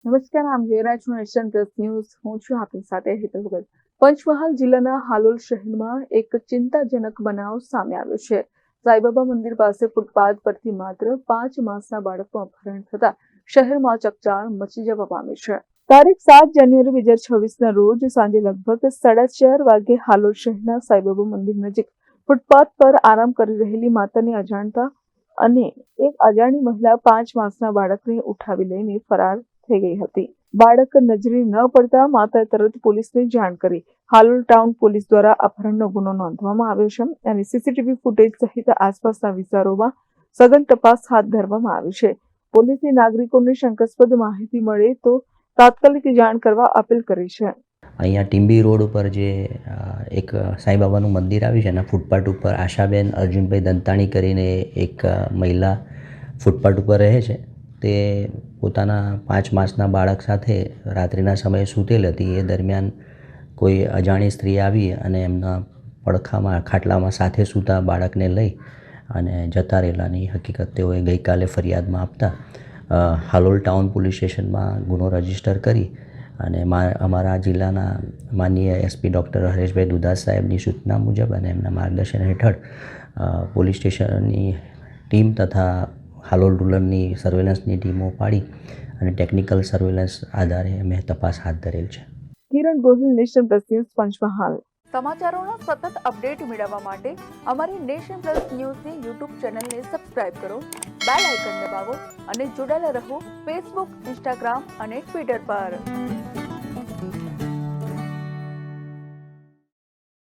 નમસ્કાર, આમ જોઈ રહ્યા છો નેશન પ્લસ ન્યૂઝ. હું છું આપની સાથે હેતલ ભગત. પંચમહાલ જિલ્લાના હાલોલ શહેરમાં એક ચિંતાજનક બનાવ સામે આવ્યો છે. સાંઈબાબા મંદિર પાસે ફૂટપાથ પરથી માત્ર 5 માસના બાળકનું અપહરણ થતા શહેરમાં ચકચાર મચી જવા પામી છે. તારીખ 7 જાન્યુઆરી 2026ના રોજ સાંજે લગભગ 4:30 વાગે હાલોલ શહેરના સાંઈબાબા મંદિર નજીક ફૂટપાથ પર આરામ કરી રહેલી માતાને અજાણતા અને એક અજાણી મહિલા 5 માસના બાળકને ઉઠાવી લઈને ફરાર થઈ ગઈ હતી. બાળક નજરે ન પડતા માતાએ તરત પોલીસને જાણ કરી. હાલોલ ટાઉન પોલીસ દ્વારા અપહરણનો ગુનો નોંધવામાં આવ્યો છે અને સીસીટીવી ફૂટેજ સહિત આસપાસના વિસ્તારોમાં સઘન તપાસ હાથ ધરવામાં આવી છે. પોલીસે નાગરિકોને શંકાસ્પદ માહિતી મળે તો તાત્કાલિક જાણ કરવા અપીલ કરી છે. અહીંયા ટીંબી રોડ ઉપર જે એક સાંઈબાબાનું મંદિર આવ્યું છે એના ફૂટપાથ ઉપર આશાબેન અર્જુનભાઈ દંતાણી કરીને એક મહિલા ફૂટપાથ ઉપર રહે છે. તે પોતાના 5 માસના બાળક સાથે રાત્રિના સમયે સૂતેલ હતી. એ દરમિયાન કોઈ અજાણી સ્ત્રી આવી અને એમના પડખામાં ખાટલામાં સાથે સૂતા બાળકને લઈ અને જતા રહેલાની હકીકત તેઓએ ગઈકાલે ફરિયાદમાં આપતા હાલોલ ટાઉન પોલીસ સ્ટેશનમાં ગુનો રજીસ્ટર કરી અને અમારા જિલ્લાના માનનીય એસપી ડૉક્ટર હરેશભાઈ દુધાત સાહેબની સૂચના મુજબ અને એમના માર્ગદર્શન હેઠળ પોલીસ સ્ટેશનની ટીમ તથા હાલોલ રૂરલની સર્વેલન્સની ટીમો પાડી અને ટેકનિકલ સર્વેલન્સ આધારે અમે તપાસ હાથ ધરેલ છે. Kiran Gohil, Nation Plus News, Panchmahal. સમાચારોના સતત અપડેટ મેળવવા માટે અમારી નેશન પ્લસ ન્યૂઝની યુટ્યુબ ચેનલને સબસ્ક્રાઇબ કરો, બેલ આઇકન દબાવો અને જોડાયેલા રહો ફેસબુક, ઇન્સ્ટાગ્રામ અને ટ્વિટર પર.